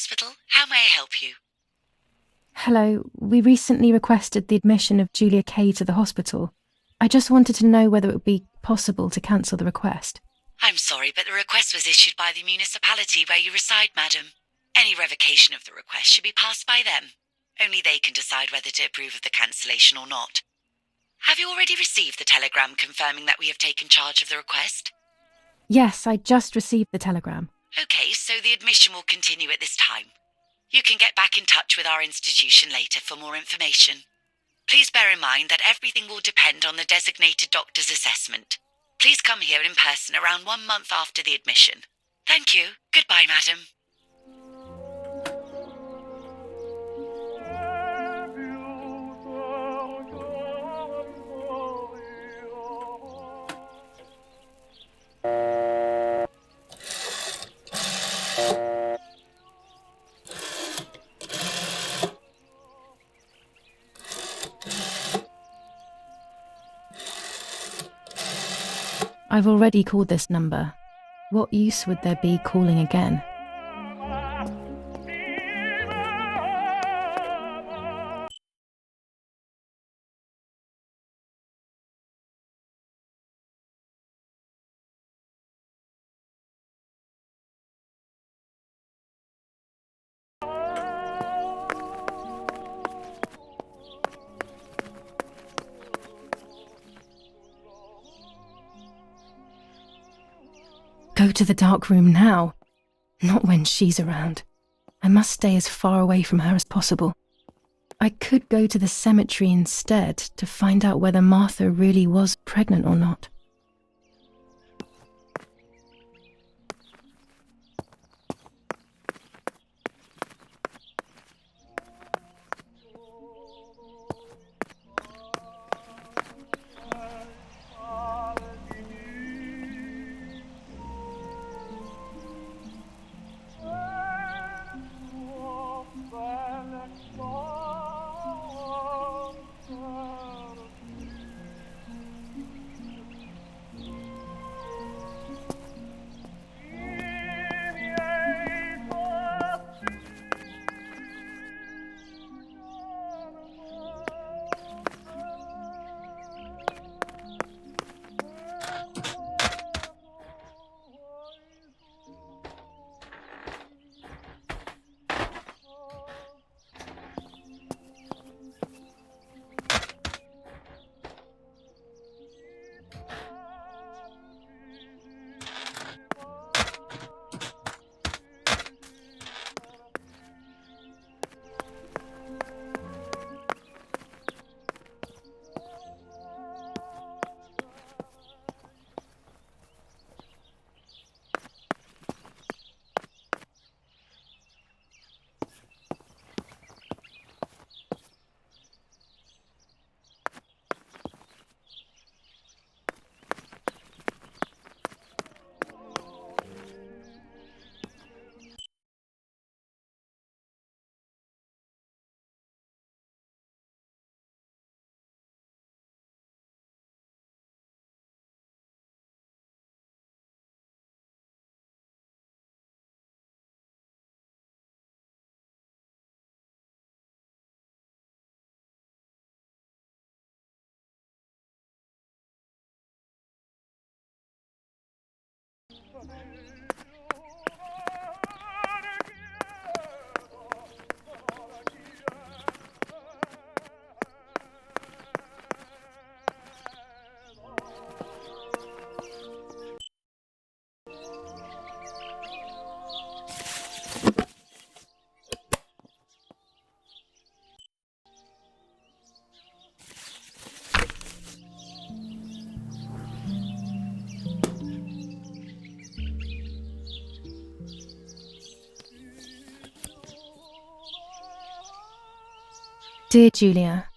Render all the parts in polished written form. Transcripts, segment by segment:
Hospital. How may I help you? Hello, we recently requested the admission of Julia Kay to the hospital. I just wanted to know whether it would be possible to cancel the request. I'm sorry, but the request was issued by the municipality where you reside, madam. Any revocation of the request should be passed by them. Only they can decide whether to approve of the cancellation or not. Have you already received the telegram confirming that we have taken charge of the request? Yes, I just received the telegram. Okay, so the admission will continue at this time. You can get back in touch with our institution later for more information. Please bear in mind that everything will depend on the designated doctor's assessment. Please come here in person around 1 month after the admission. Thank you. Goodbye, madam. I've already called this number. What use would there be calling again? Go to the dark room now. Not when she's around. I must stay as far away from her as possible. I could go to the cemetery instead to find out whether Martha really was pregnant or not. Dear Julia,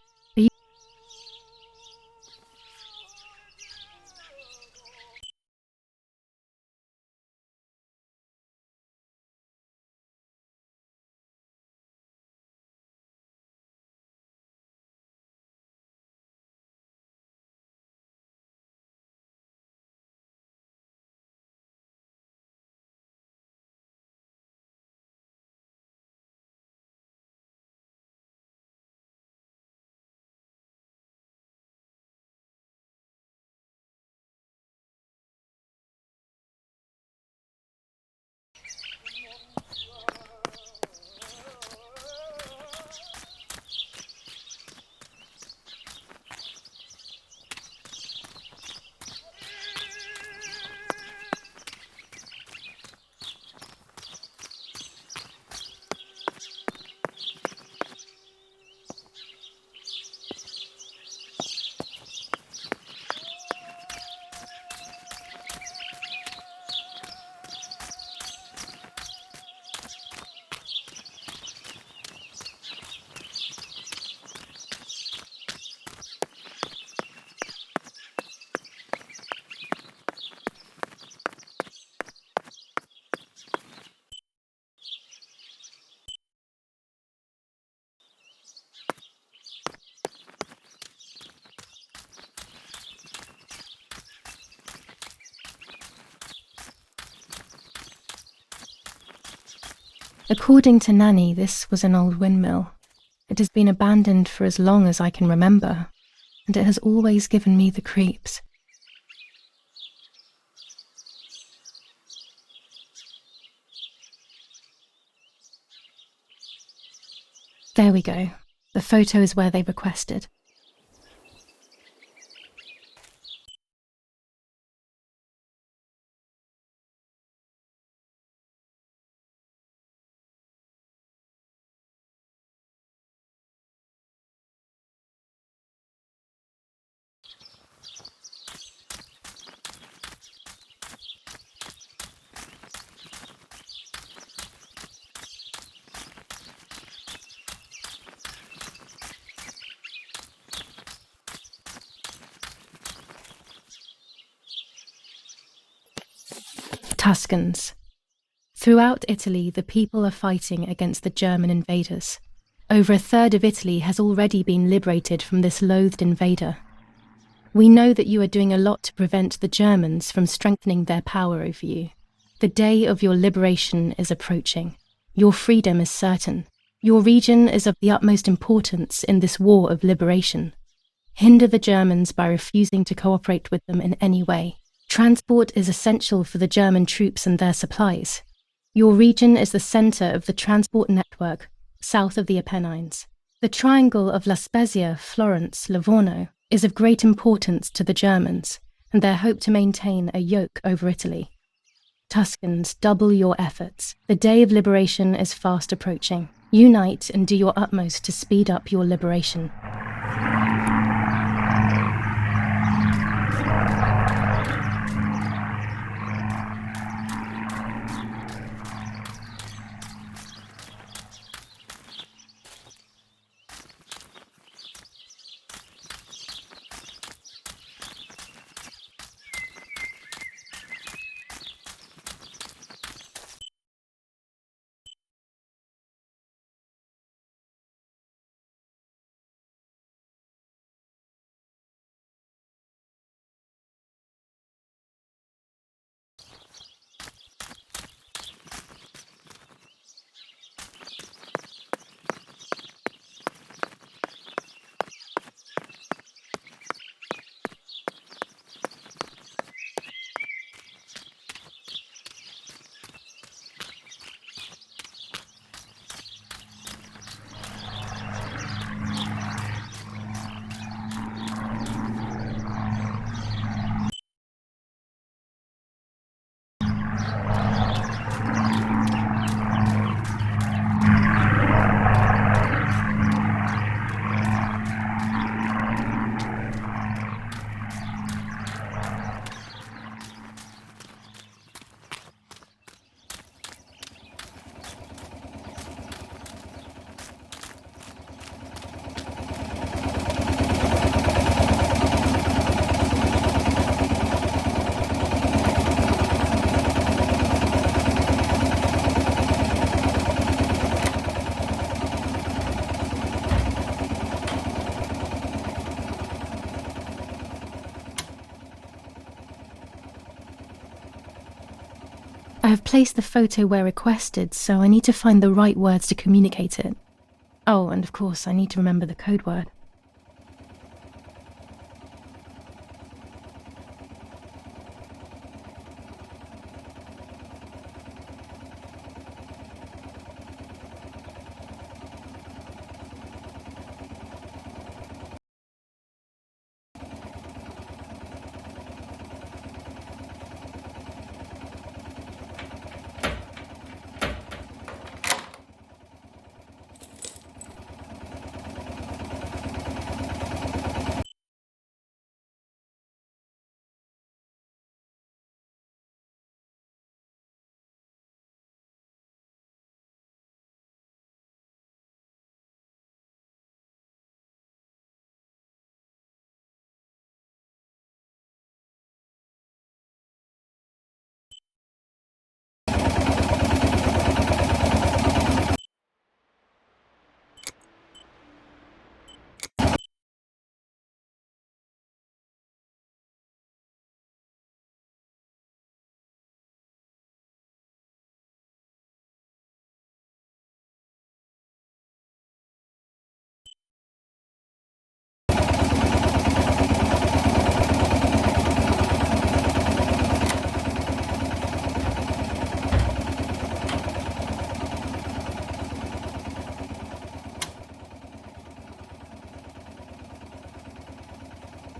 According to Nanny, this was an old windmill. It has been abandoned for as long as I can remember, and it has always given me the creeps. There we go. The photo is where they requested. Tuscans. Throughout Italy, the people are fighting against the German invaders. Over a third of Italy has already been liberated from this loathed invader. We know that you are doing a lot to prevent the Germans from strengthening their power over you. The day of your liberation is approaching. Your freedom is certain. Your region is of the utmost importance in this war of liberation. Hinder the Germans by refusing to cooperate with them in any way. Transport is essential for the German troops and their supplies. Your region is the centre of the transport network south of the Apennines. The triangle of La Spezia, Florence, Livorno is of great importance to the Germans and their hope to maintain a yoke over Italy. Tuscans, double your efforts. The day of liberation is fast approaching. Unite and do your utmost to speed up your liberation. I have placed the photo where requested, so I need to find the right words to communicate it. Oh, and of course, I need to remember the code word.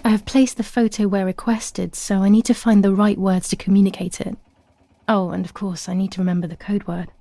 I have placed the photo where requested, so I need to find the right words to communicate it. Oh, and of course, I need to remember the code word.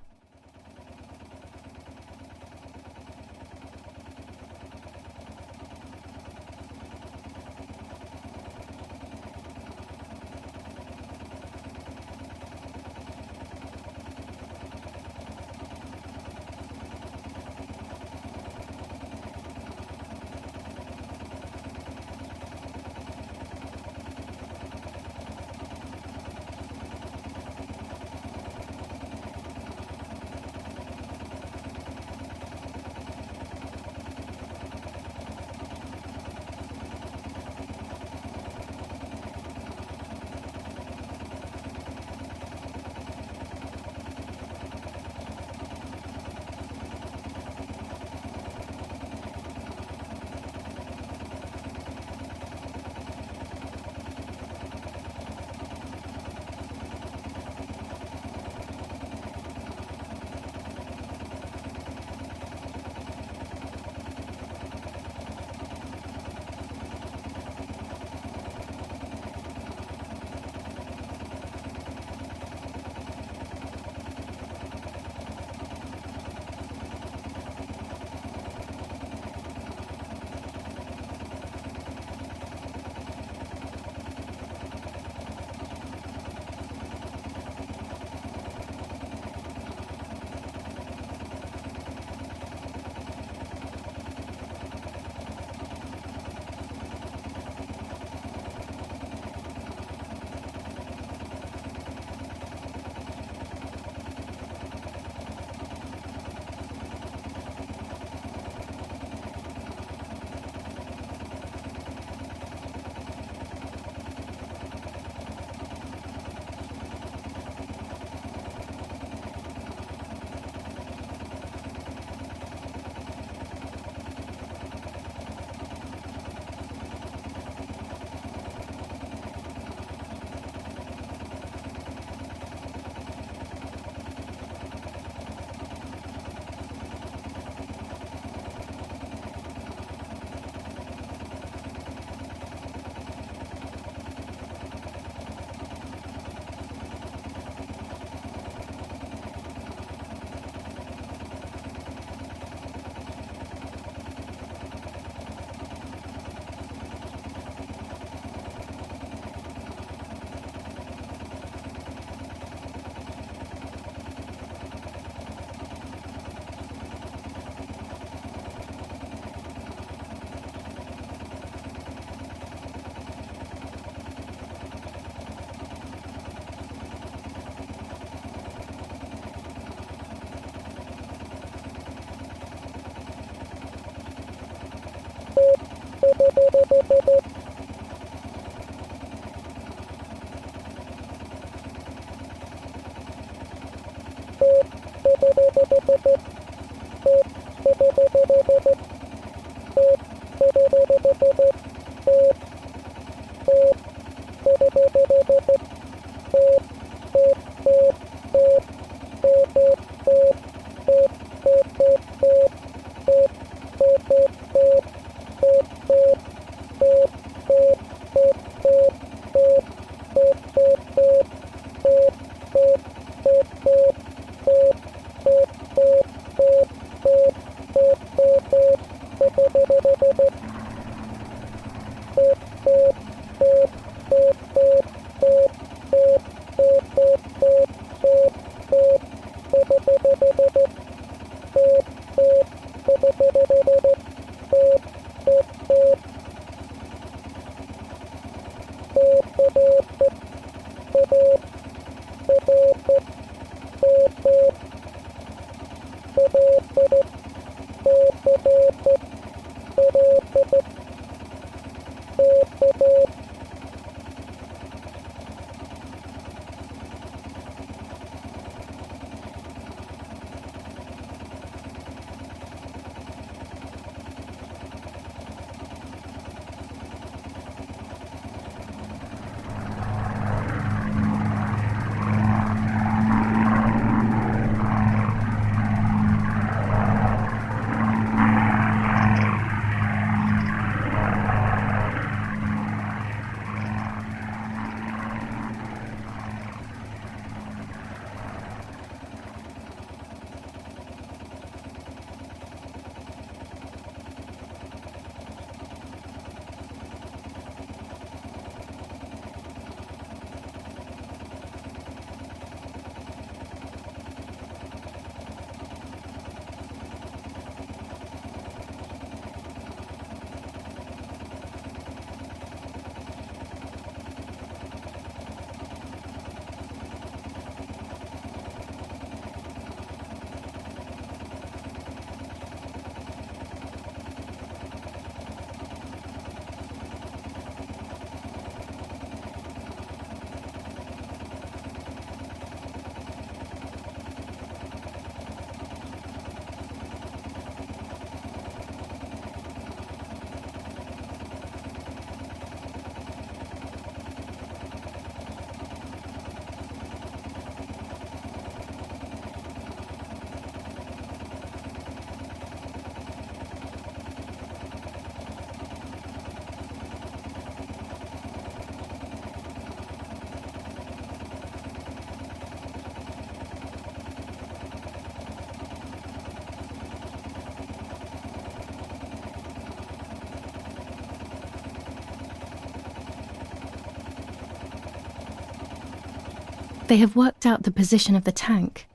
They have worked out the position of the tank.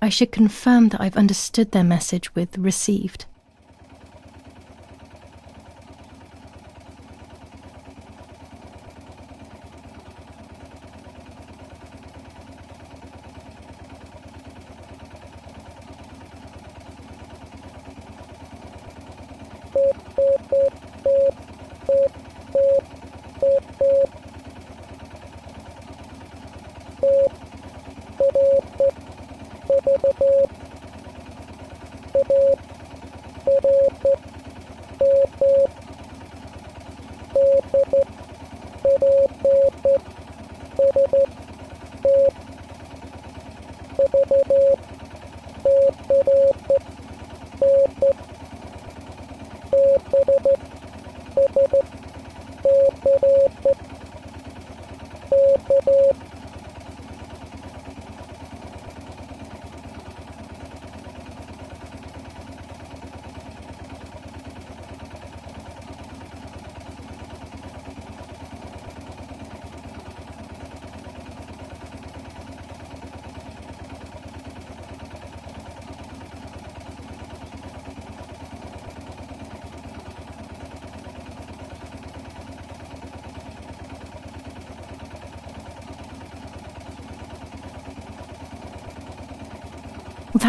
I should confirm that I've understood their message with received.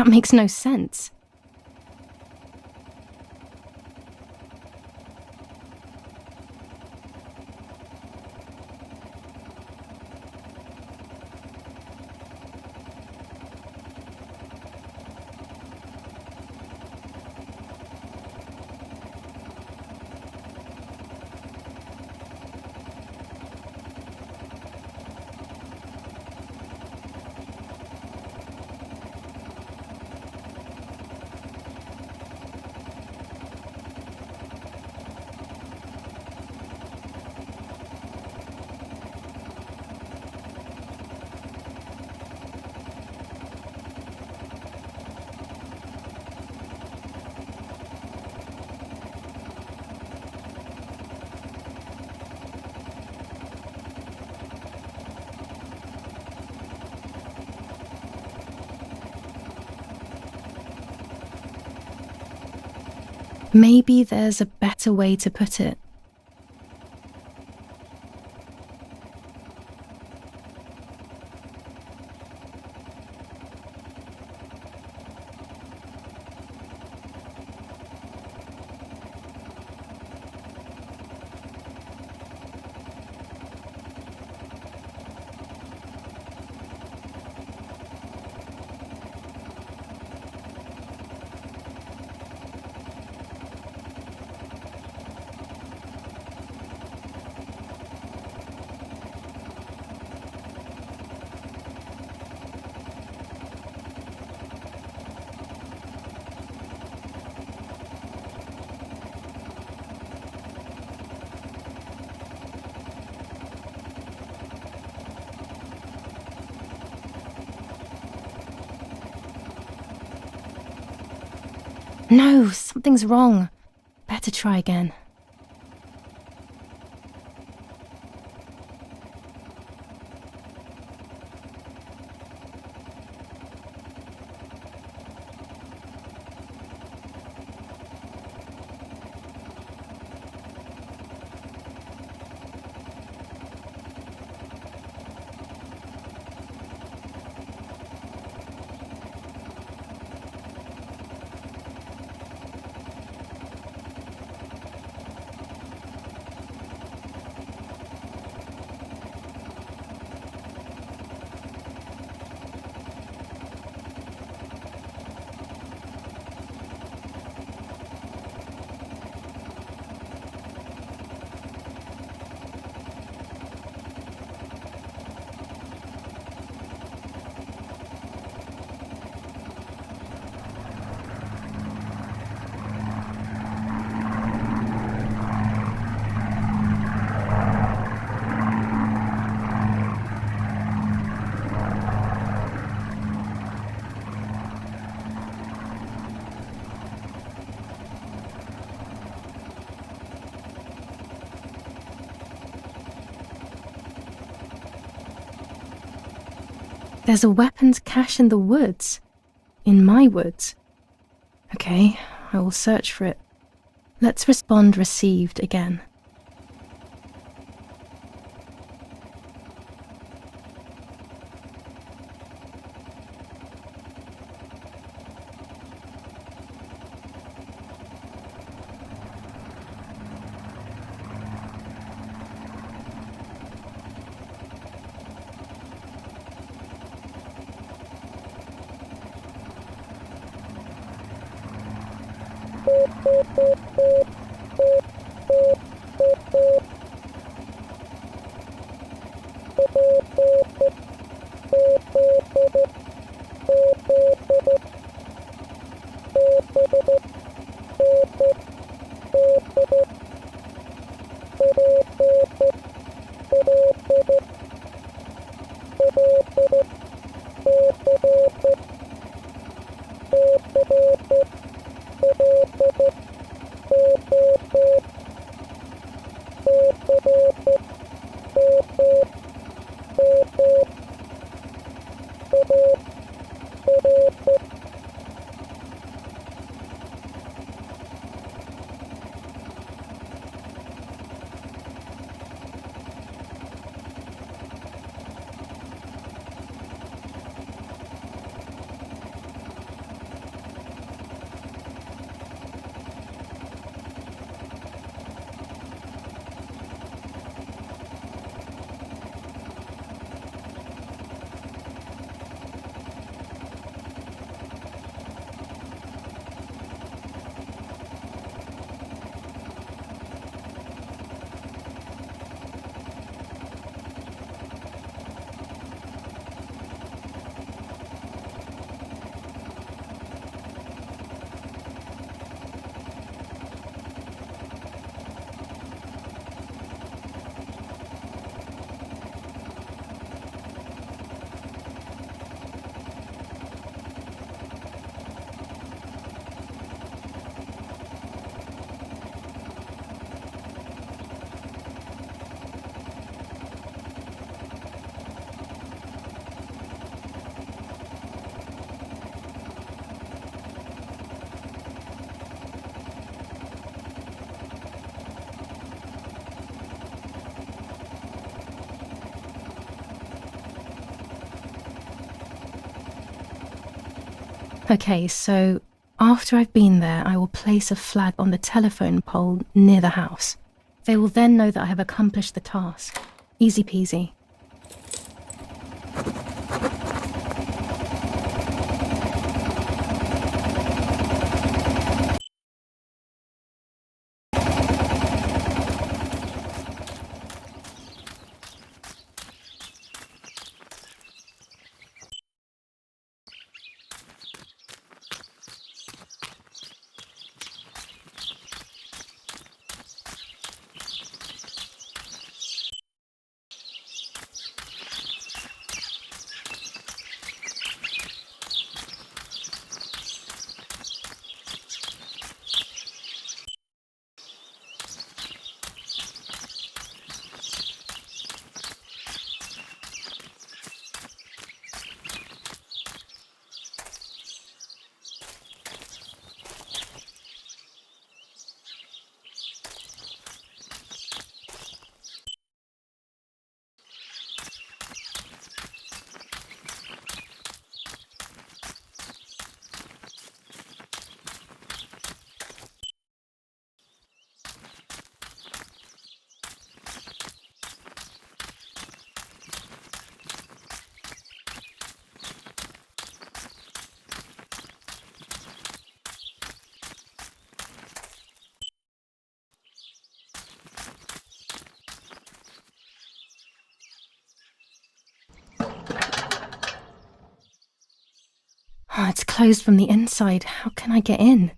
That makes no sense. Maybe there's a better way to put it. No, something's wrong. Better try again. There's a weapons cache in the woods. In my woods. Okay, I will search for it. Let's respond received again. Okay, so after I've been there, I will place a flag on the telephone pole near the house. They will then know that I have accomplished the task. Easy peasy. Oh, it's closed from the inside. How can I get in?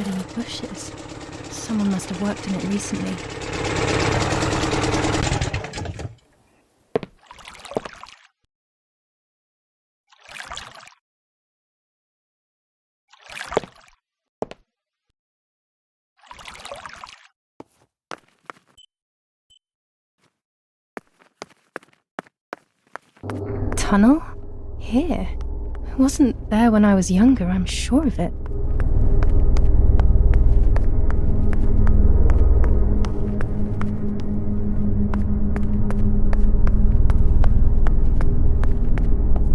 hid in the bushes. Someone must have worked in it recently. Tunnel? Here? It wasn't there when I was younger, I'm sure of it.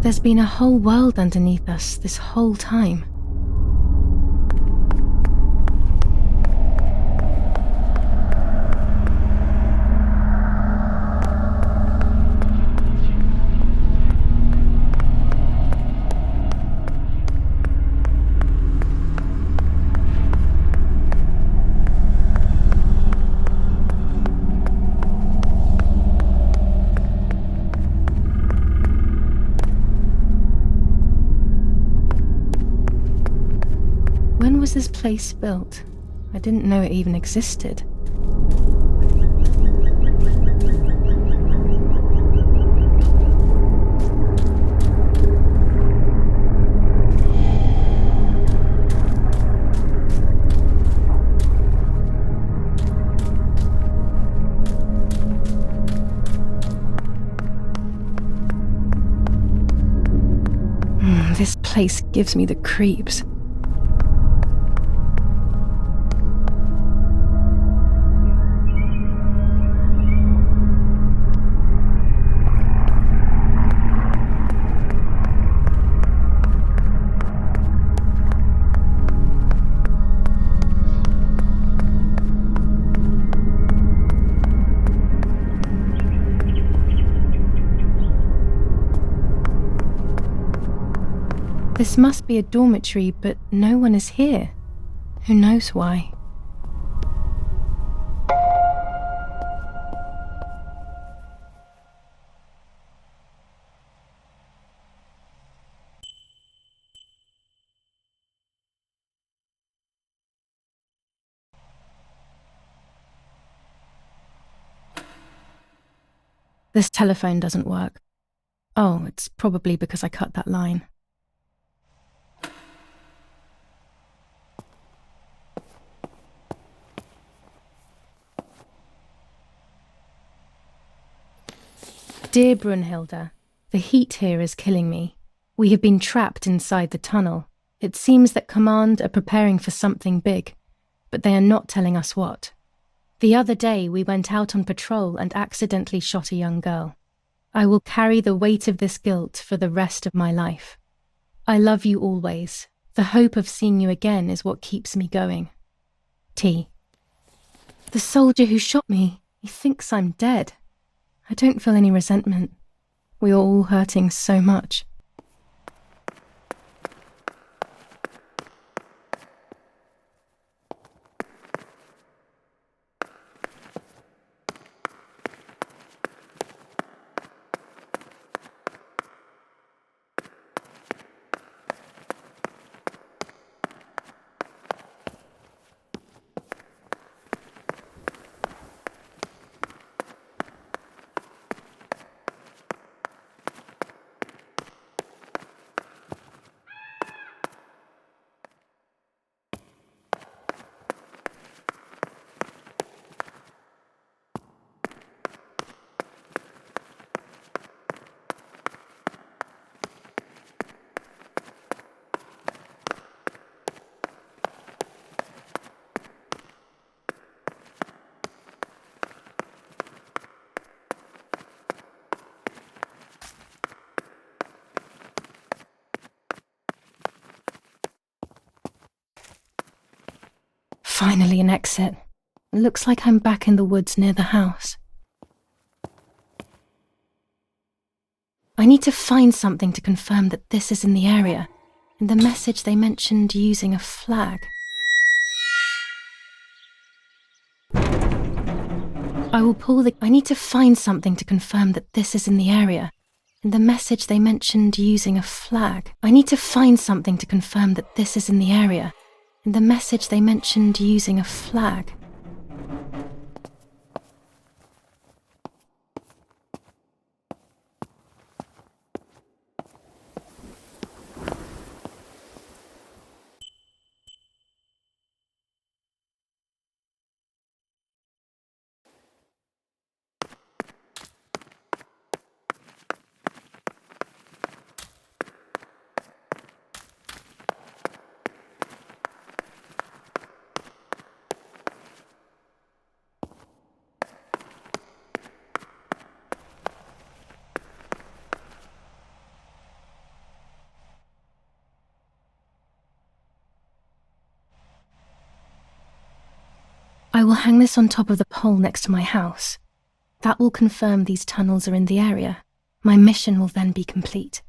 There's been a whole world underneath us this whole time. When was this place built? I didn't know it even existed. This place gives me the creeps. This must be a dormitory, but no one is here. Who knows why? This telephone doesn't work. Oh, it's probably because I cut that line. Dear Brunhilde, the heat here is killing me. We have been trapped inside the tunnel. It seems that Command are preparing for something big, but they are not telling us what. The other day we went out on patrol and accidentally shot a young girl. I will carry the weight of this guilt for the rest of my life. I love you always. The hope of seeing you again is what keeps me going. T. The soldier who shot me, he thinks I'm dead. I don't feel any resentment. We are all hurting so much. Finally an exit. Looks like I'm back in the woods near the house. I need to find something to confirm that this is in the area. In the message they mentioned using a flag. I need to find something to confirm that this is in the area. In the message they mentioned using a flag. I need to find something to confirm that this is in the area. In the message they mentioned using a flag. I will hang this on top of the pole next to my house. That will confirm these tunnels are in the area. My mission will then be complete.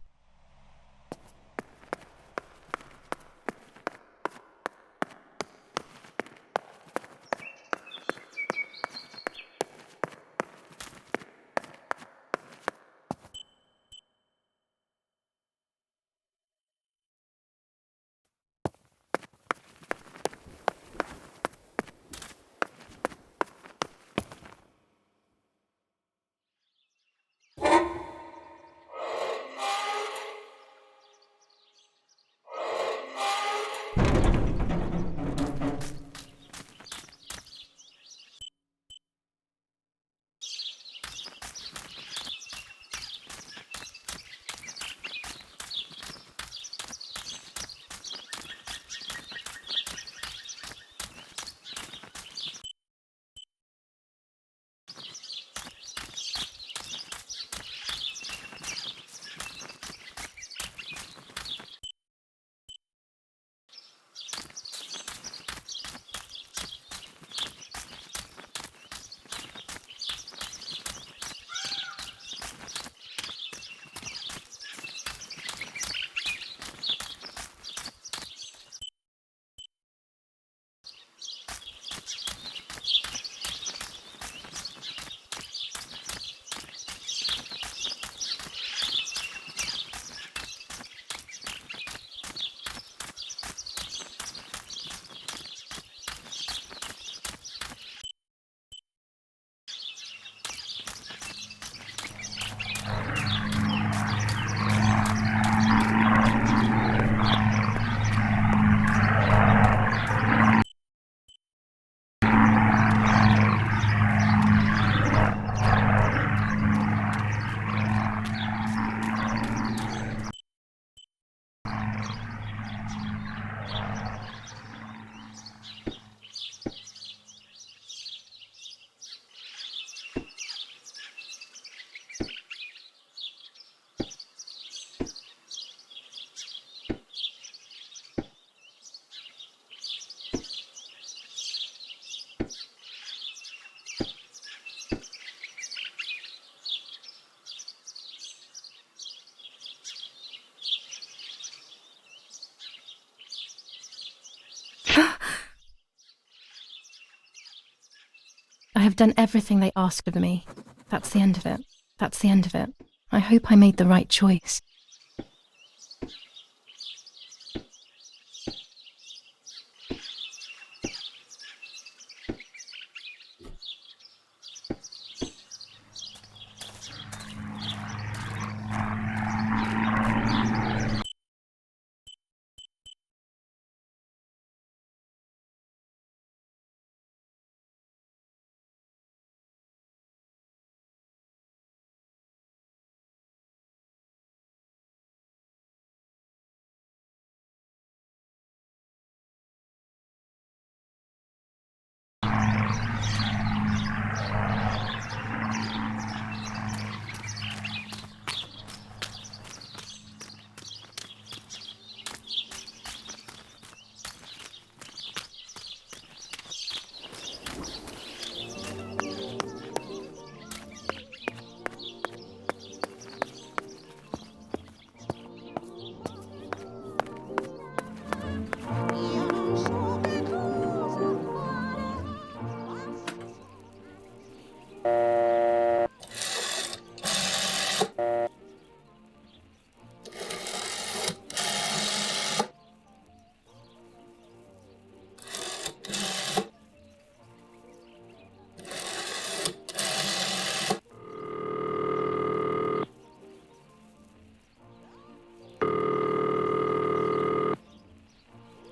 I have done everything they asked of me. That's the end of it. That's the end of it. I hope I made the right choice.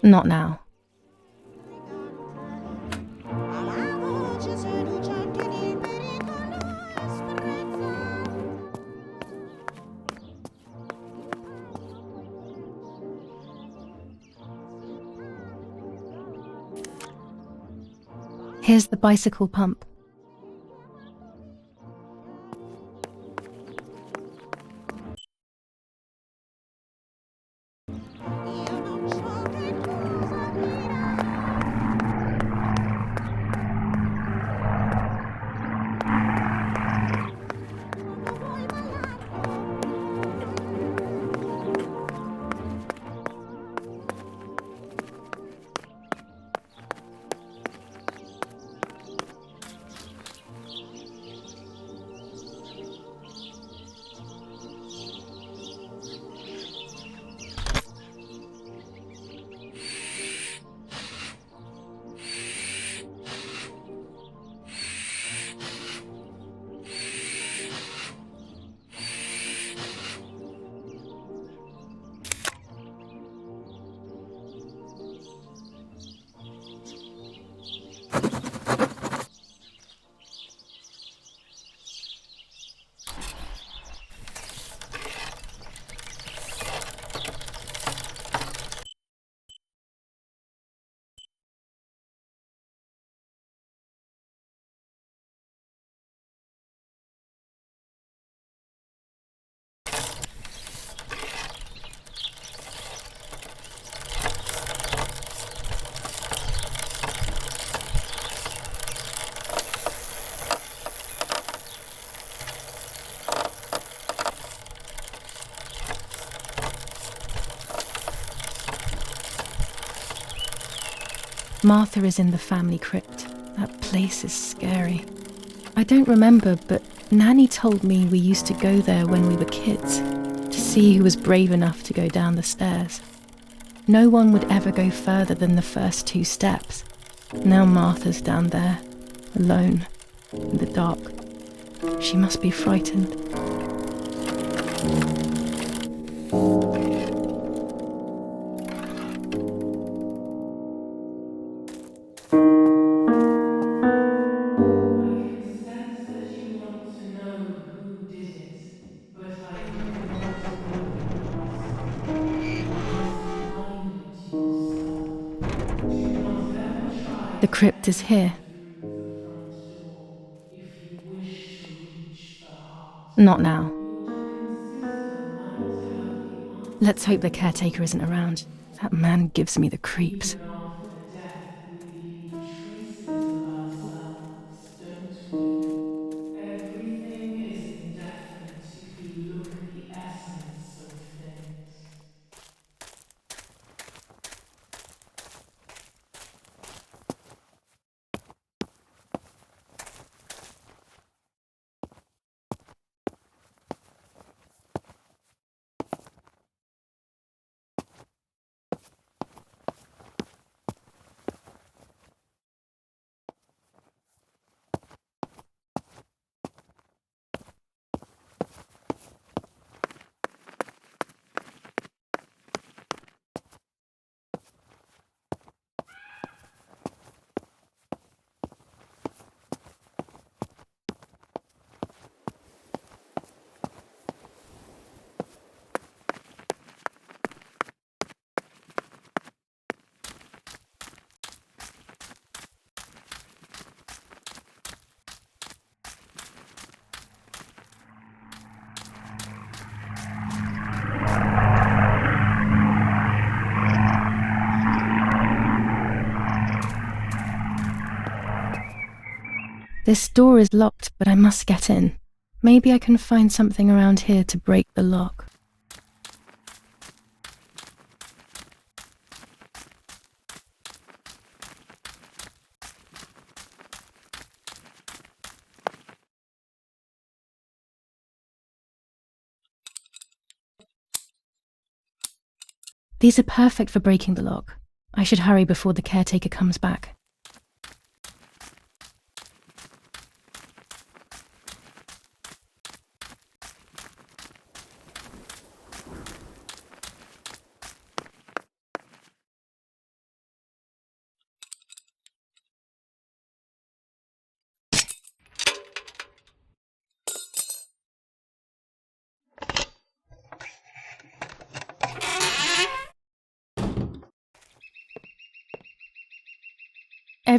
Not now. Here's the bicycle pump. Martha is in the family crypt. That place is scary. I don't remember, but Nanny told me we used to go there when we were kids, to see who was brave enough to go down the stairs. No one would ever go further than the first 2 steps. Now Martha's down there, alone, in the dark. She must be frightened. The crypt is here. Not now. Let's hope the caretaker isn't around. That man gives me the creeps. Even after death, we leave traces of ourselves, don't we? Everything is indefinite if you look at the essence of things. This door is locked, but I must get in. Maybe I can find something around here to break the lock. These are perfect for breaking the lock. I should hurry before the caretaker comes back.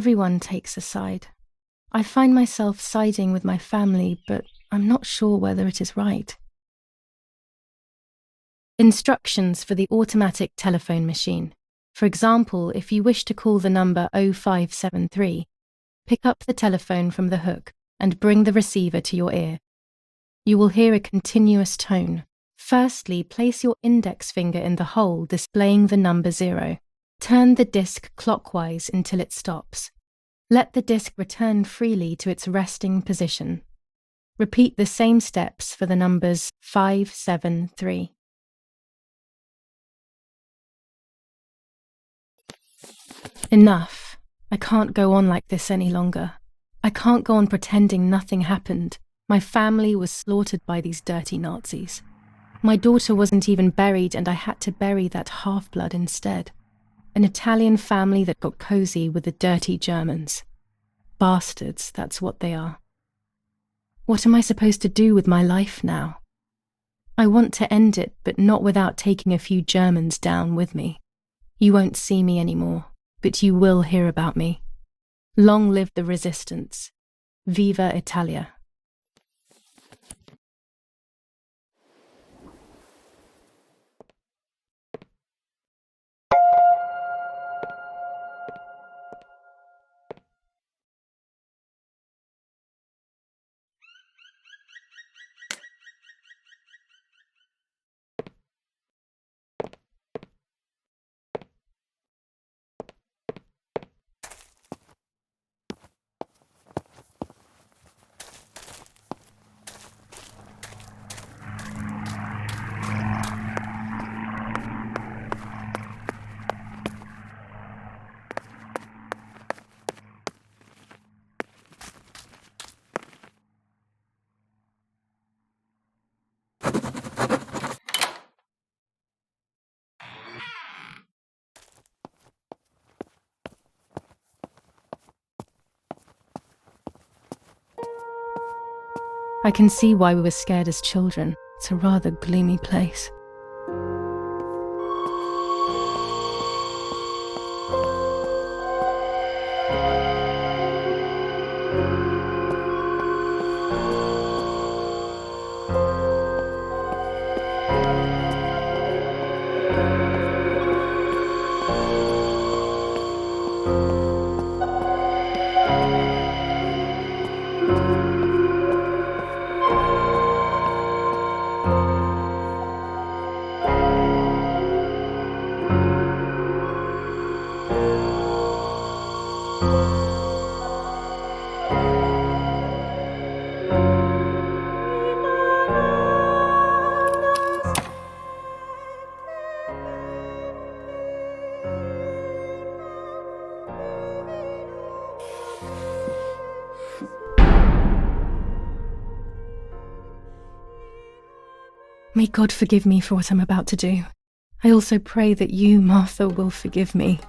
Everyone takes a side. I find myself siding with my family, but I'm not sure whether it is right. Instructions for the automatic telephone machine. For example, if you wish to call the number 0573, pick up the telephone from the hook and bring the receiver to your ear. You will hear a continuous tone. Firstly, place your index finger in the hole displaying the number 0. Turn the disc clockwise until it stops. Let the disc return freely to its resting position. Repeat the same steps for the numbers 573. Enough. I can't go on like this any longer. I can't go on pretending nothing happened. My family was slaughtered by these dirty Nazis. My daughter wasn't even buried, and I had to bury that half-blood instead. An Italian family that got cozy with the dirty Germans. Bastards, that's what they are. What am I supposed to do with my life now? I want to end it, but not without taking a few Germans down with me. You won't see me anymore, but you will hear about me. Long live the resistance. Viva Italia. I can see why we were scared as children. It's a rather gloomy place. May God forgive me for what I'm about to do. I also pray that you, Martha, will forgive me.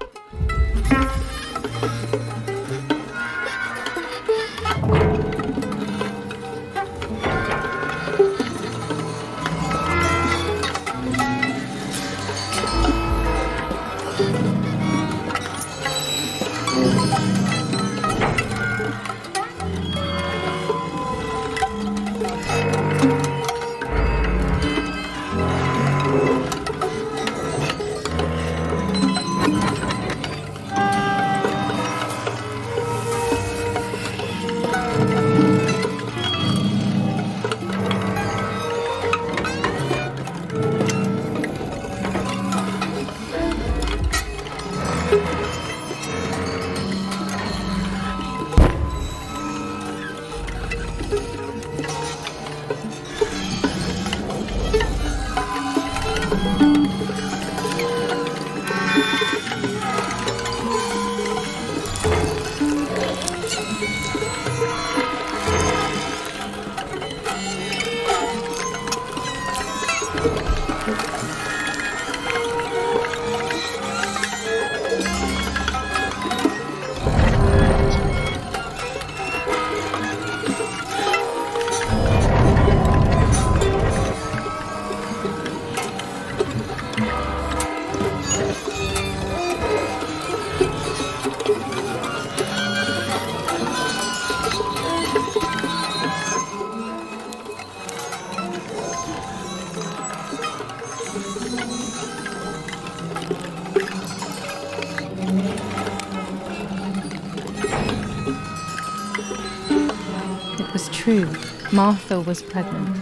It was true. Martha was pregnant.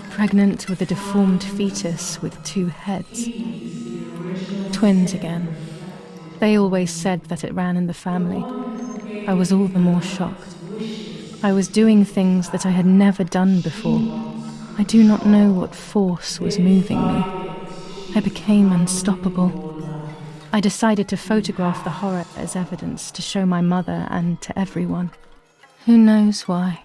Pregnant with a deformed fetus with 2 heads. Twins again. They always said that it ran in the family. I was all the more shocked. I was doing things that I had never done before. I do not know what force was moving me. I became unstoppable. I decided to photograph the horror as evidence to show my mother and to everyone. Who knows why?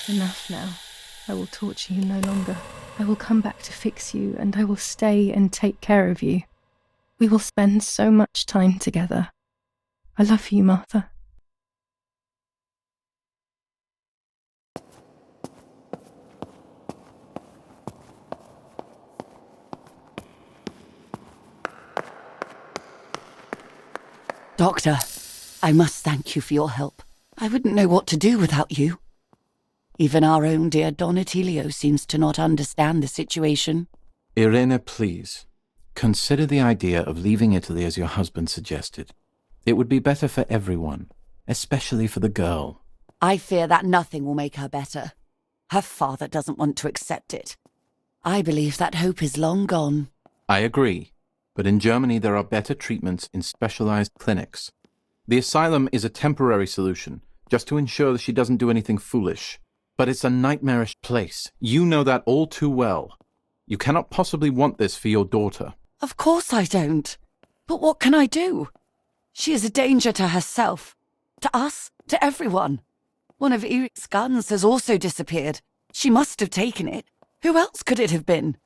Enough now. I will torture you no longer. I will come back to fix you, and I will stay and take care of you. We will spend so much time together. I love you, Martha. Doctor, I must thank you for your help. I wouldn't know what to do without you. Even our own dear Don Attilio seems to not understand the situation. Irene, please. Consider the idea of leaving Italy as your husband suggested. It would be better for everyone, especially for the girl. I fear that nothing will make her better. Her father doesn't want to accept it. I believe that hope is long gone. I agree, but in Germany there are better treatments in specialized clinics. The asylum is a temporary solution, just to ensure that she doesn't do anything foolish. But it's a nightmarish place. You know that all too well. You cannot possibly want this for your daughter. Of course I don't. But what can I do? She is a danger to herself, to us, to everyone. One of Eric's guns has also disappeared. She must have taken it. Who else could it have been?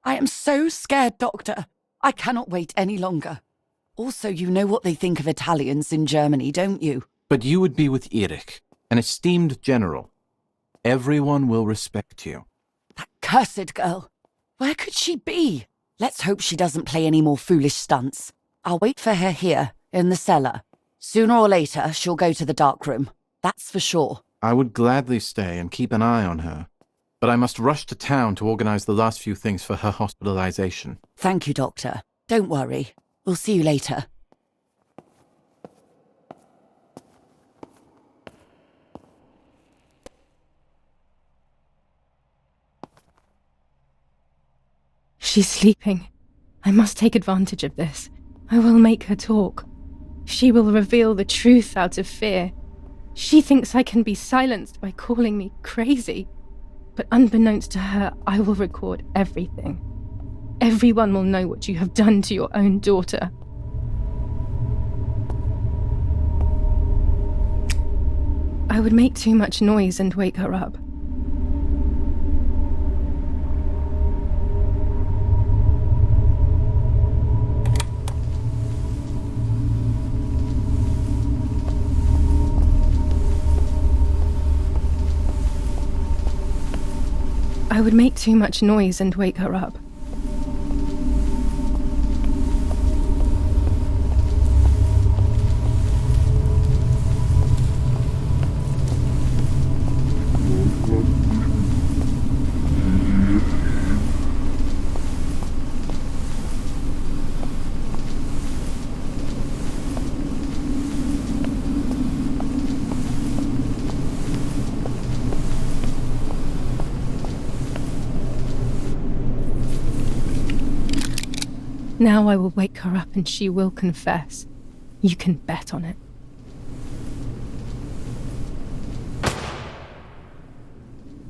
I am so scared, Doctor. I cannot wait any longer. Also, you know what they think of Italians in Germany, don't you? But you would be with Eric, an esteemed general. Everyone will respect you. That cursed girl. Where could she be? Let's hope she doesn't play any more foolish stunts. I'll wait for her here, in the cellar. Sooner or later, she'll go to the dark room. That's for sure. I would gladly stay and keep an eye on her. But I must rush to town to organize the last few things for her hospitalization. Thank you, Doctor. Don't worry. We'll see you later. She's sleeping. I must take advantage of this. I will make her talk. She will reveal the truth out of fear. She thinks I can be silenced by calling me crazy. But unbeknownst to her, I will record everything. Everyone will know what you have done to your own daughter. I would make too much noise and wake her up. I would make too much noise and wake her up. Now I will wake her up and she will confess. You can bet on it.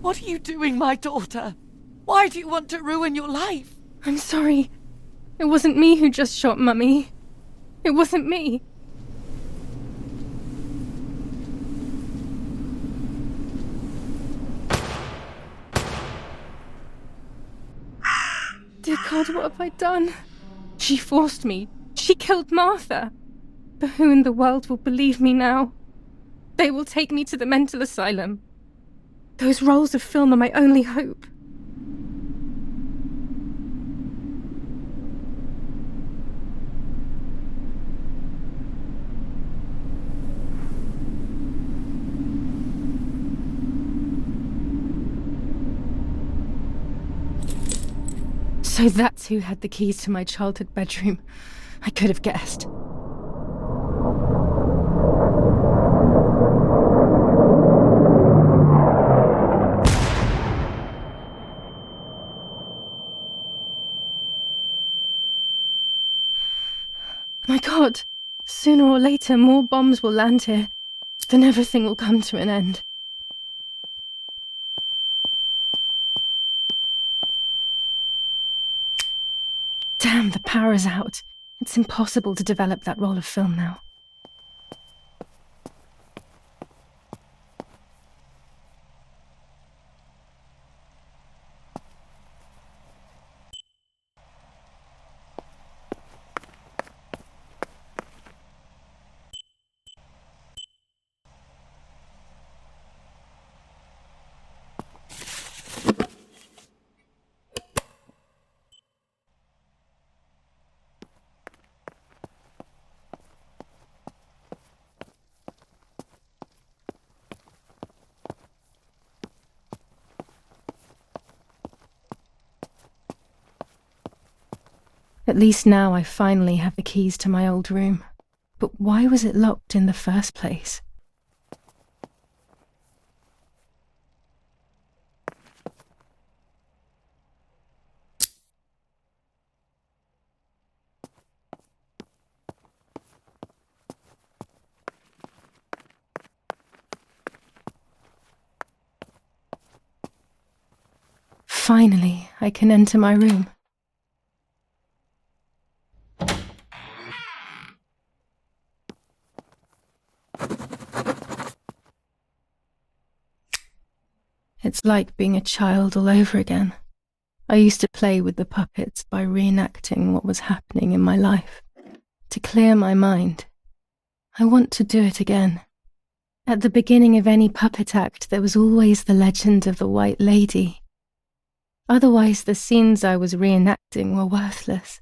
What are you doing, my daughter? Why do you want to ruin your life? I'm sorry. It wasn't me who just shot Mummy. It wasn't me. Dear God, what have I done? She forced me. She killed Martha. But who in the world will believe me now? They will take me to the mental asylum. Those rolls of film are my only hope. So that's who had the keys to my childhood bedroom. I could have guessed. My God! Sooner or later, more bombs will land here. Then everything will come to an end. Damn, the power is out. It's impossible to develop that roll of film now. At least now I finally have the keys to my old room. But why was it locked in the first place? Finally, I can enter my room. It's like being a child all over again. I used to play with the puppets by reenacting what was happening in my life. To clear my mind. I want to do it again. At the beginning of any puppet act, there was always the legend of the White Lady. Otherwise, the scenes I was reenacting were worthless.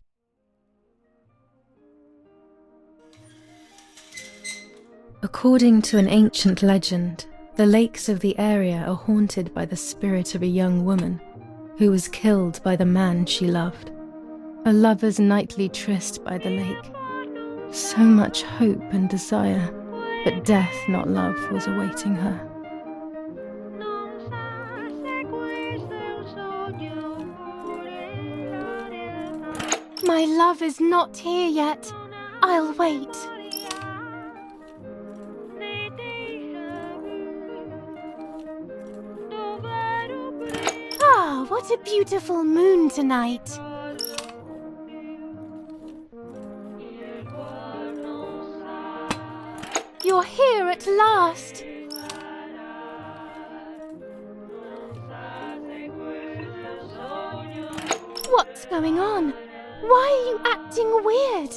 According to an ancient legend, the lakes of the area are haunted by the spirit of a young woman who was killed by the man she loved. A lover's nightly tryst by the lake. So much hope and desire, but death, not love, was awaiting her. My love is not here yet. I'll wait. Ah, what a beautiful moon tonight. You're here at last. What's going on? Why are you acting weird?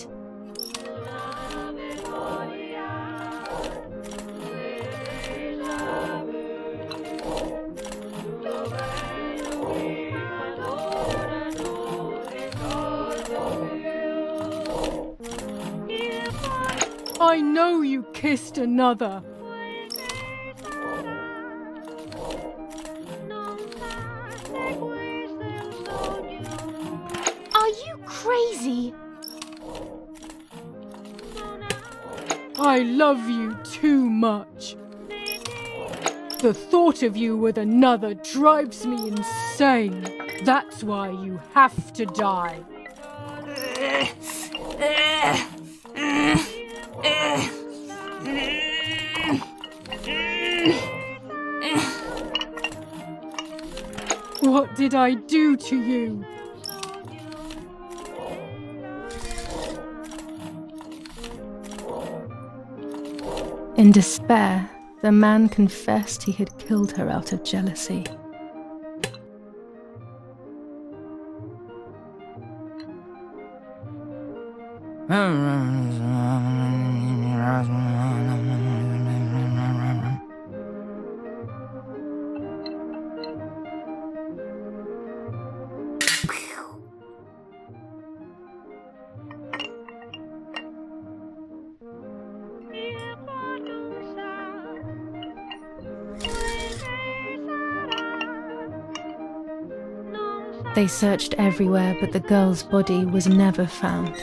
I know you kissed another. Are you crazy? I love you too much. The thought of you with another drives me insane. That's why you have to die. What did I do to you? In despair, the man confessed he had killed her out of jealousy. They searched everywhere, but the girl's body was never found.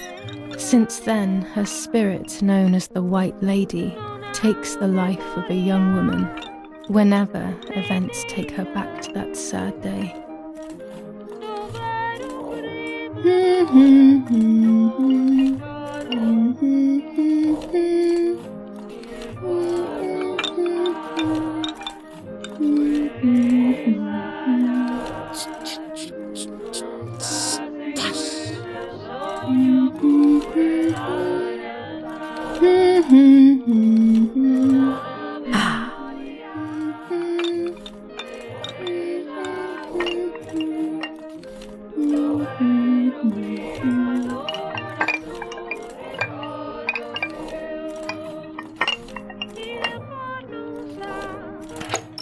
Since then, her spirit, known as the White Lady, takes the life of a young woman whenever events take her back to that sad day.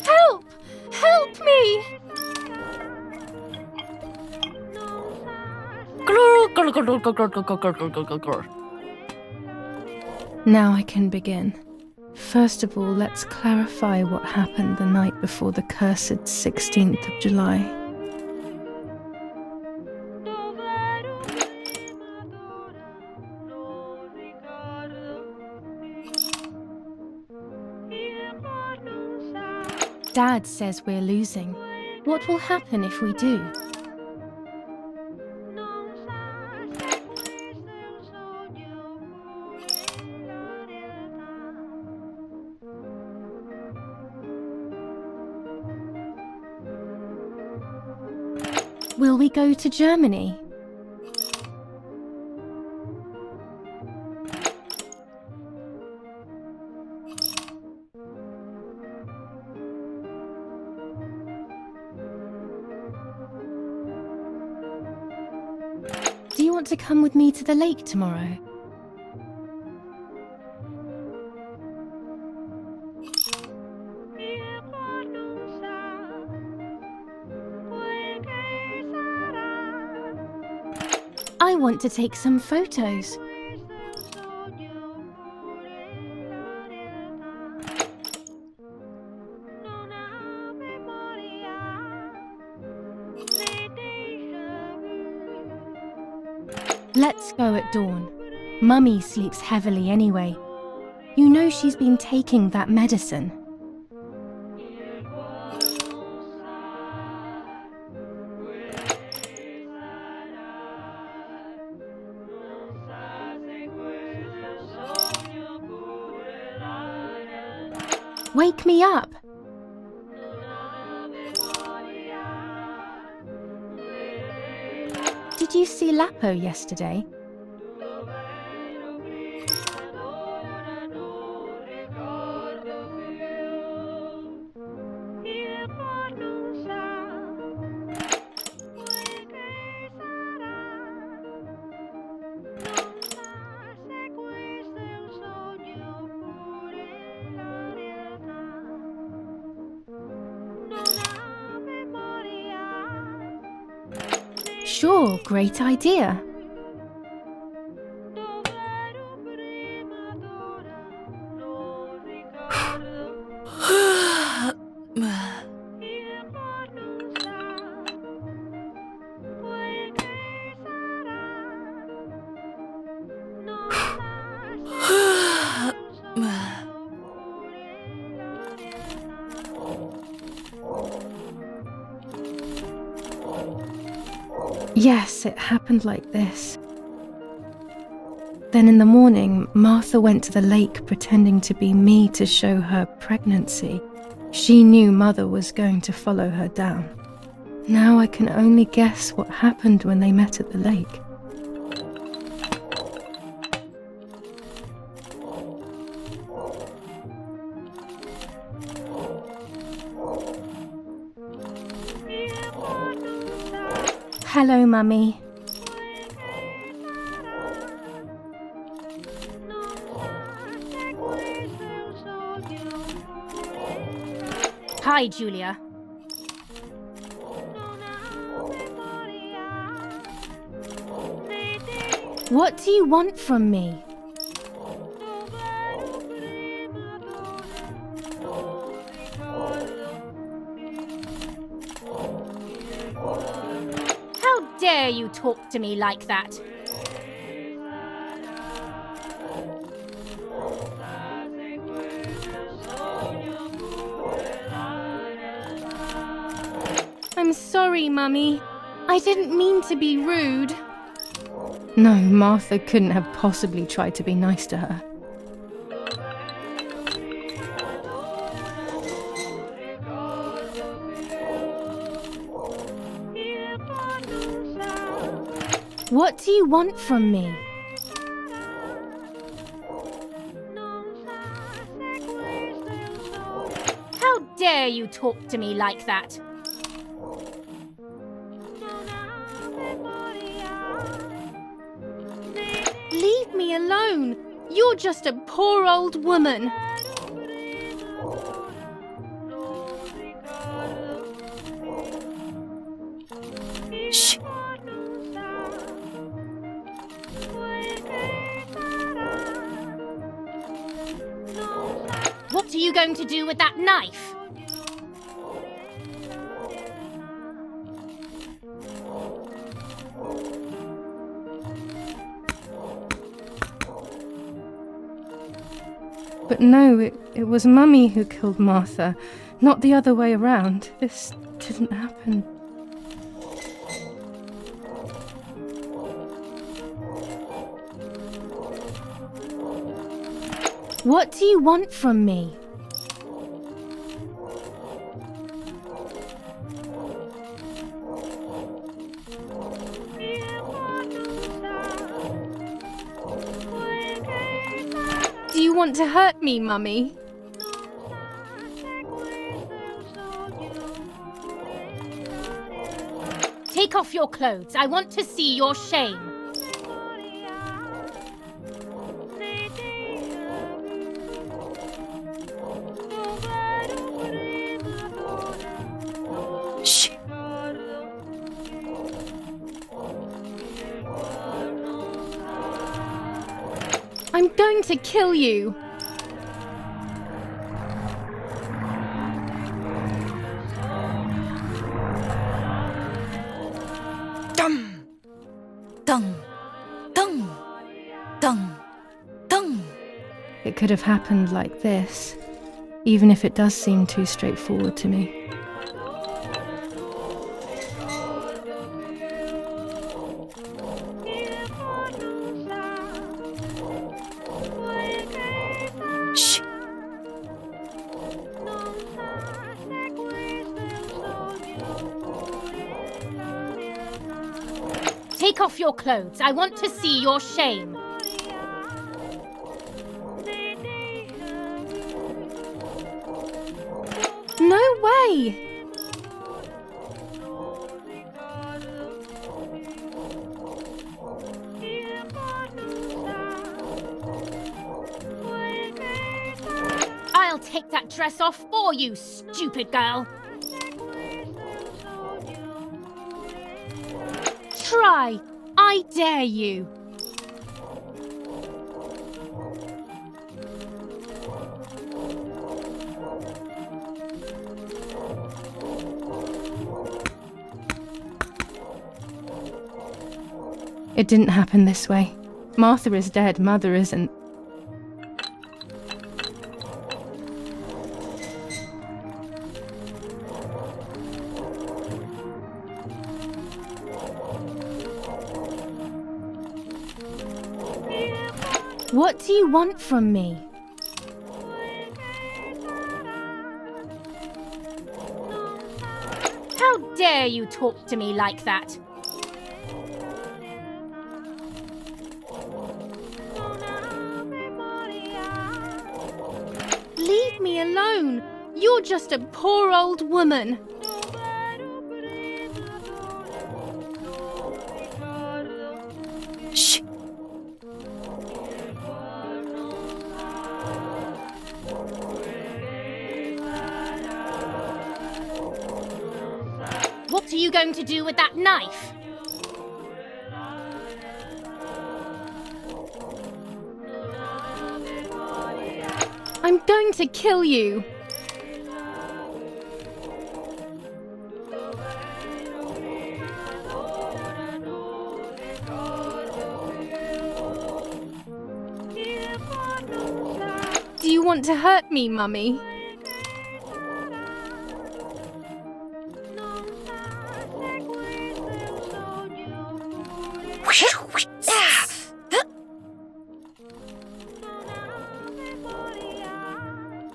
Help! Help me! Now I can begin. First of all, let's clarify what happened the night before the cursed 16th of July. Dad says we're losing. What will happen if we do? Will we go to Germany? Do you want to come with me to the lake tomorrow? I want to take some photos. Let's go at dawn. Mummy sleeps heavily anyway. You know she's been taking that medicine. Wake me up! Did you see Lapo yesterday? Sure, great idea. Yes, it happened like this. Then in the morning, Martha went to the lake pretending to be me to show her pregnancy. She knew Mother was going to follow her down. Now I can only guess what happened when they met at the lake. Hello, Mummy. Hi, Julia. What do you want from me? How dare you talk to me like that? I'm sorry, Mummy. I didn't mean to be rude. No, Martha couldn't have possibly tried to be nice to her. What do you want from me? How dare you talk to me like that? Leave me alone. You're just a poor old woman. Shh. What are you going to do with that knife? But no, it was Mummy who killed Martha, not the other way around. This didn't happen. What do you want from me? Do you want to hurt me, Mummy? Take off your clothes. I want to see your shame. Shh. I'm going to kill you. Dum. Dung. Dung. Dung. Dung. It could have happened like this, even if it does seem too straightforward to me. Shh. Take off your clothes. I want to see your shame. No way! I'll take that dress off for you, stupid girl. Try! I dare you! It didn't happen this way. Martha is dead, Mother isn't. What do you want from me? How dare you talk to me like that? Leave me alone. You're just a poor old woman. Shh. you going to do with that knife? I'm going to kill you! Do you want to hurt me, Mummy?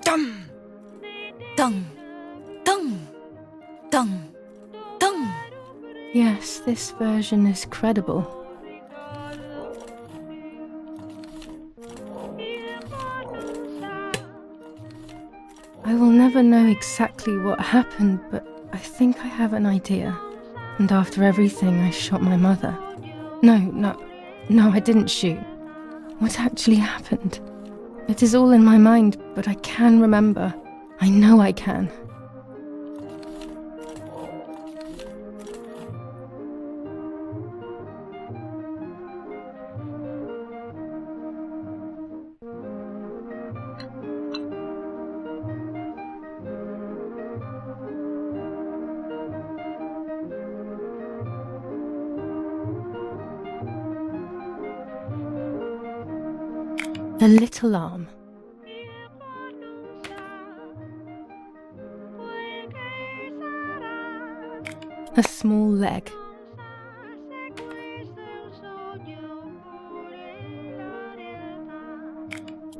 Dum, dum, dum, dum, dum. Yes, this version is credible. I will never know exactly what happened, but I think I have an idea. And after everything, I shot my mother. No, I didn't shoot. What actually happened? It is all in my mind, but I can remember. I know I can. The little arm. A small leg.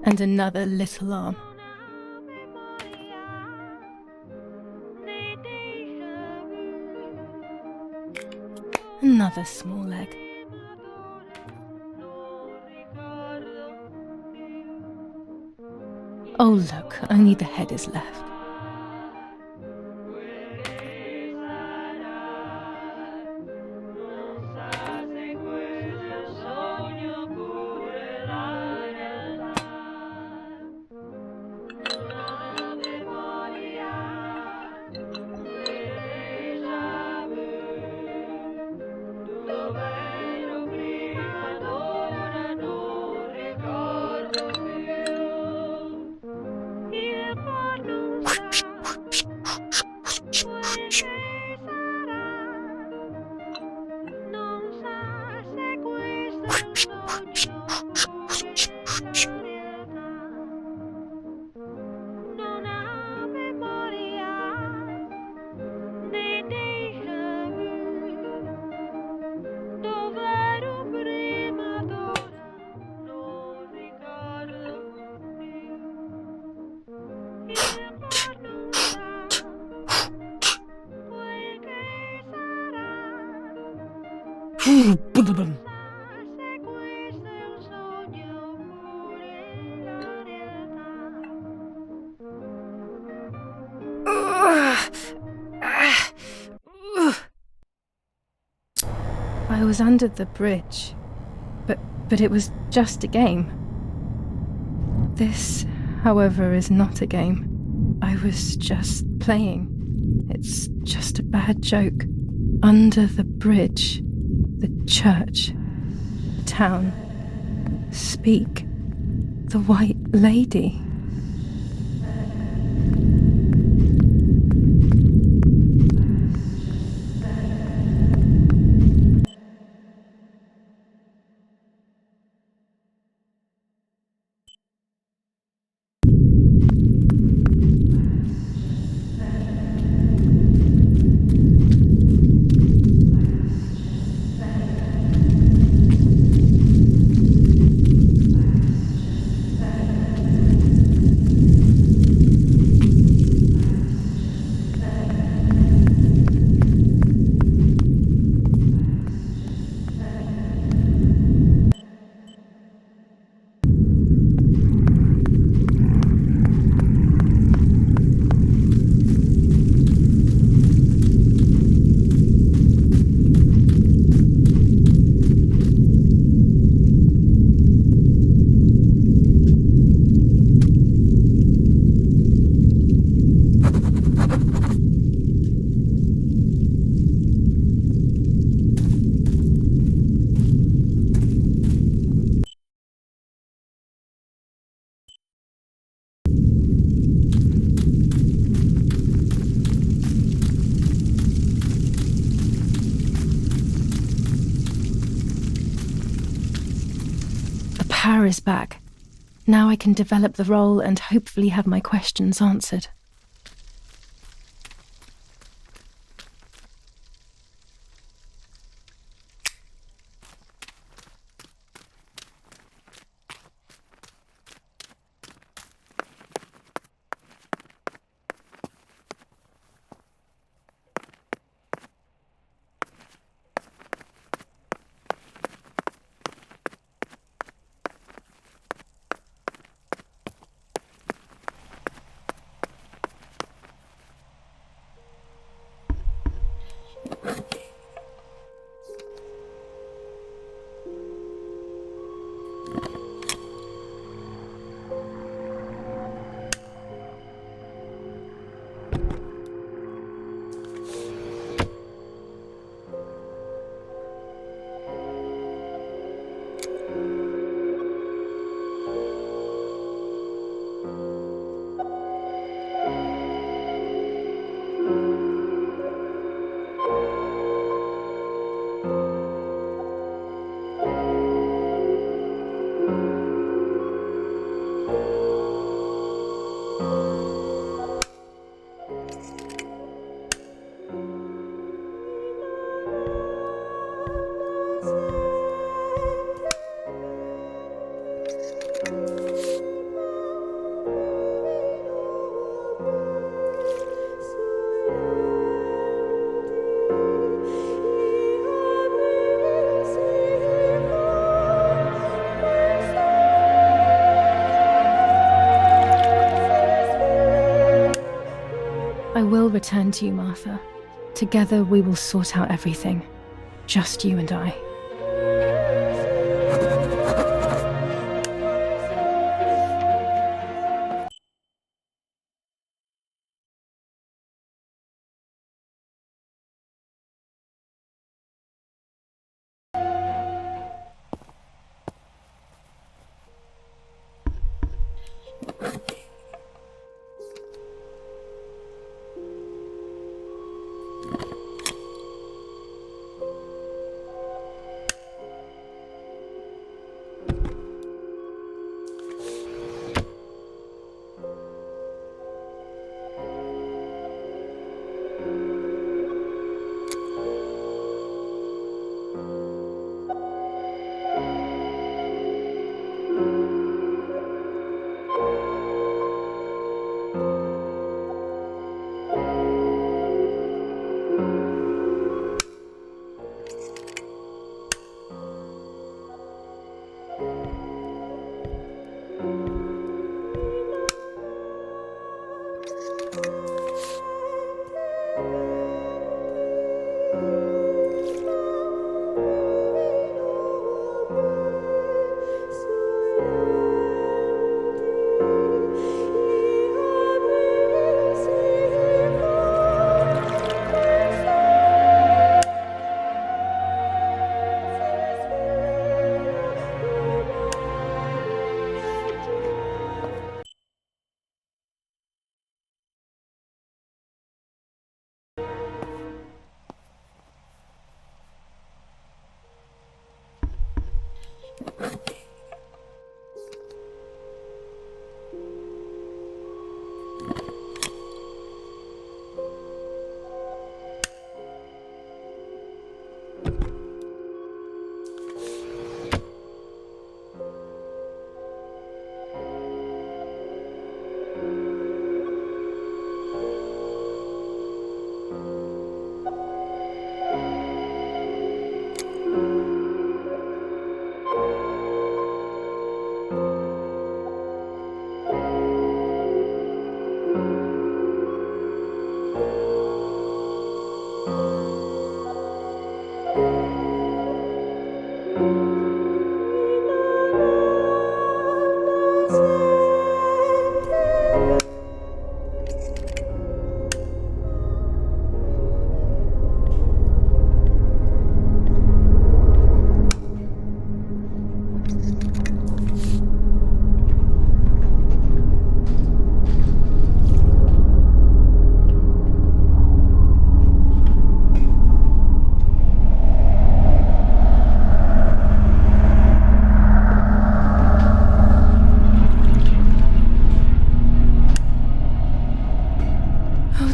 And another little arm. Another small leg. Oh look, only the head is left. I was under the bridge, but it was just a game. This, however, is not a game. I was just playing. It's just a bad joke. Under the bridge, the church, town, speak, the white lady. power is back. Now I can develop the role and hopefully have my questions answered. I will return to you, Martha. Together we will sort out everything. Just you and I.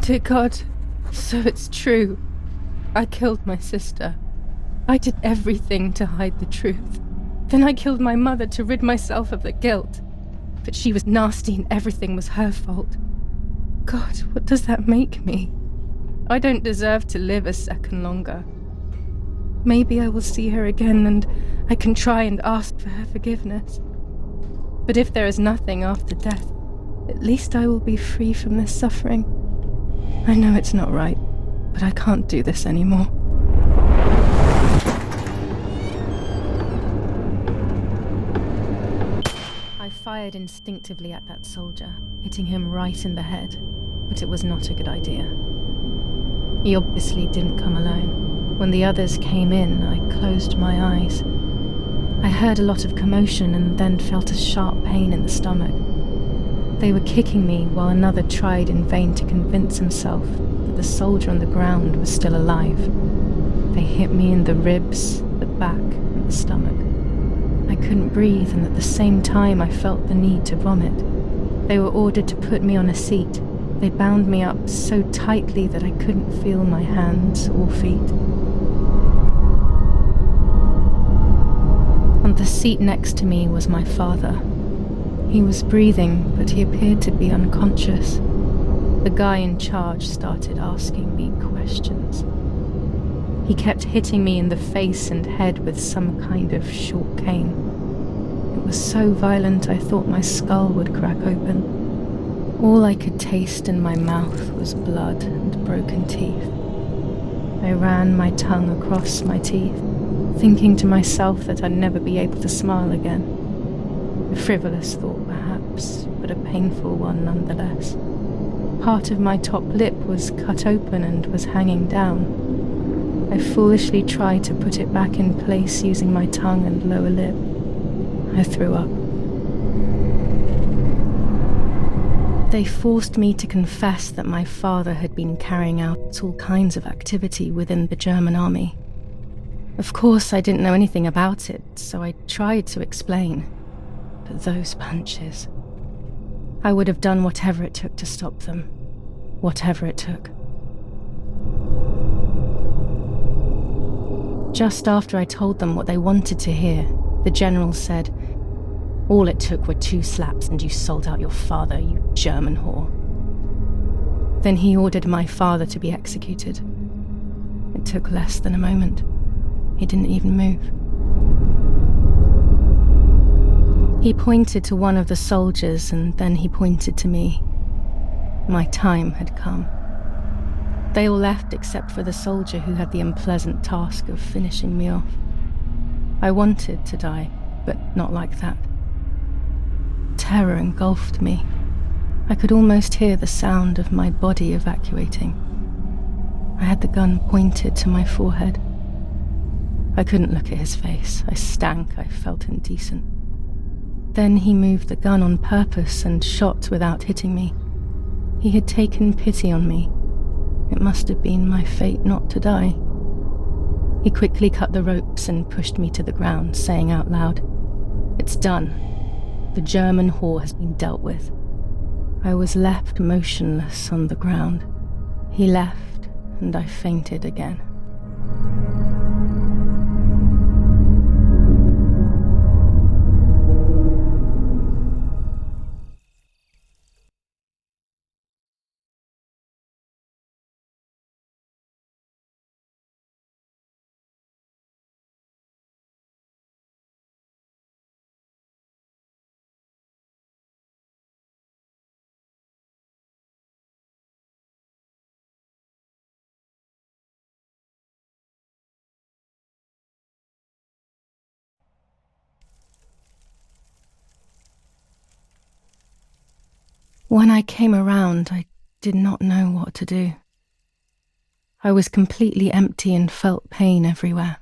dear God, so it's true. I killed my sister. I did everything to hide the truth. Then I killed my mother to rid myself of the guilt. But she was nasty and everything was her fault. God, what does that make me? I don't deserve to live a second longer. Maybe I will see her again and I can try and ask for her forgiveness. But if there is nothing after death, at least I will be free from this suffering. I know it's not right, but I can't do this anymore. I fired instinctively at that soldier, hitting him right in the head, but it was not a good idea. He obviously didn't come alone. When the others came in, I closed my eyes. I heard a lot of commotion and then felt a sharp pain in the stomach. They were kicking me while another tried in vain to convince himself that the soldier on the ground was still alive. They hit me in the ribs, the back, and the stomach. I couldn't breathe, and at the same time I felt the need to vomit. They were ordered to put me on a seat. They bound me up so tightly that I couldn't feel my hands or feet. On the seat next to me was my father. He was breathing, but he appeared to be unconscious. The guy in charge started asking me questions. He kept hitting me in the face and head with some kind of short cane. It was so violent I thought my skull would crack open. All I could taste in my mouth was blood and broken teeth. I ran my tongue across my teeth, thinking to myself that I'd never be able to smile again. A frivolous thought, perhaps, but a painful one nonetheless. Part of my top lip was cut open and was hanging down. I foolishly tried to put it back in place using my tongue and lower lip. I threw up. They forced me to confess that my father had been carrying out all kinds of activity within the German army. Of course, I didn't know anything about it, so I tried to explain. But those punches... I would have done whatever it took to stop them. Whatever it took. Just after I told them what they wanted to hear, the general said, "All it took were 2 slaps and you sold out your father, you German whore." Then he ordered my father to be executed. It took less than a moment. He didn't even move. He pointed to one of the soldiers and then he pointed to me. My time had come. They all left except for the soldier who had the unpleasant task of finishing me off. I wanted to die, but not like that. Terror engulfed me. I could almost hear the sound of my body evacuating. I had the gun pointed to my forehead. I couldn't look at his face. I stank. I felt indecent. Then he moved the gun on purpose and shot without hitting me. He had taken pity on me. It must have been my fate not to die. He quickly cut the ropes and pushed me to the ground, saying out loud, "It's done. The German whore has been dealt with." I was left motionless on the ground. He left, and I fainted again. When I came around, I did not know what to do. I was completely empty and felt pain everywhere.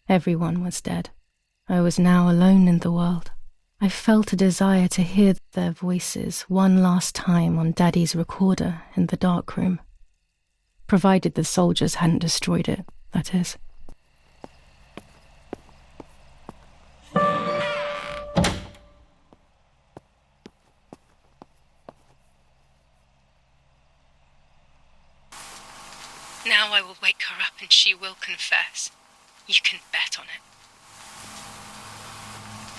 Everyone was dead. I was now alone in the world. I felt a desire to hear their voices one last time on Daddy's recorder in the dark room. Provided the soldiers hadn't destroyed it, that is. Now I will wake her up and she will confess. You can bet on it.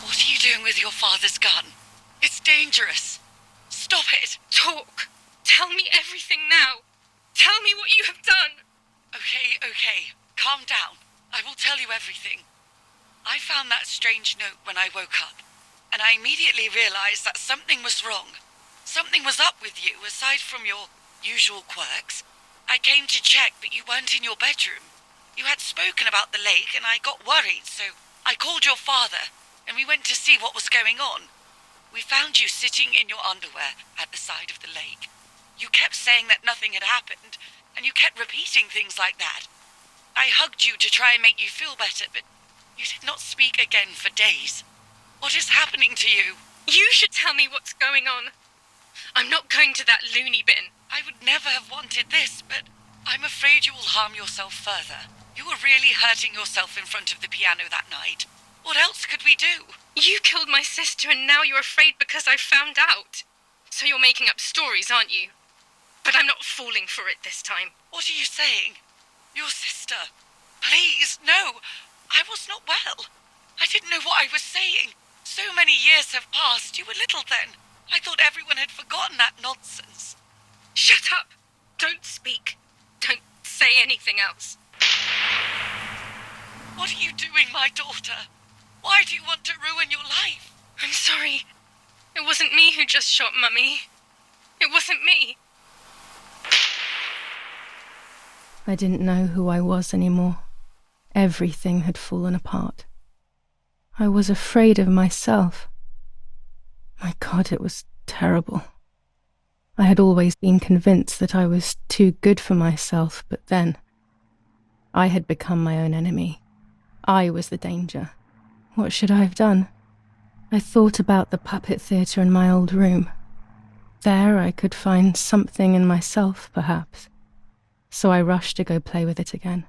What are you doing with your father's gun? It's dangerous. Stop it. Talk! Tell me everything now! Tell me what you have done! Okay. Calm down. I will tell you everything. I found that strange note when I woke up, and I immediately realized that something was wrong. Something was up with you, aside from your usual quirks. I came to check, but you weren't in your bedroom. You had spoken about the lake, and I got worried, so I called your father, and we went to see what was going on. We found you sitting in your underwear at the side of the lake. You kept saying that nothing had happened, and you kept repeating things like that. I hugged you to try and make you feel better, but you did not speak again for days. What is happening to you? You should tell me what's going on. I'm not going to that loony bin. I would never have wanted this, but I'm afraid you will harm yourself further. You were really hurting yourself in front of the piano that night. What else could we do? You killed my sister and now you're afraid because I found out. So you're making up stories, aren't you? But I'm not falling for it this time. What are you saying? Your sister? Please, no. I was not well. I didn't know what I was saying. So many years have passed. You were little then. I thought everyone had forgotten that nonsense. Shut up! Don't speak. Don't say anything else. What are you doing, my daughter? Why do you want to ruin your life? I'm sorry. It wasn't me who just shot Mummy. It wasn't me. I didn't know who I was anymore. Everything had fallen apart. I was afraid of myself. My God, it was terrible. I had always been convinced that I was too good for myself, but then I had become my own enemy. I was the danger. What should I have done? I thought about the puppet theatre in my old room. There I could find something in myself, perhaps. So I rushed to go play with it again.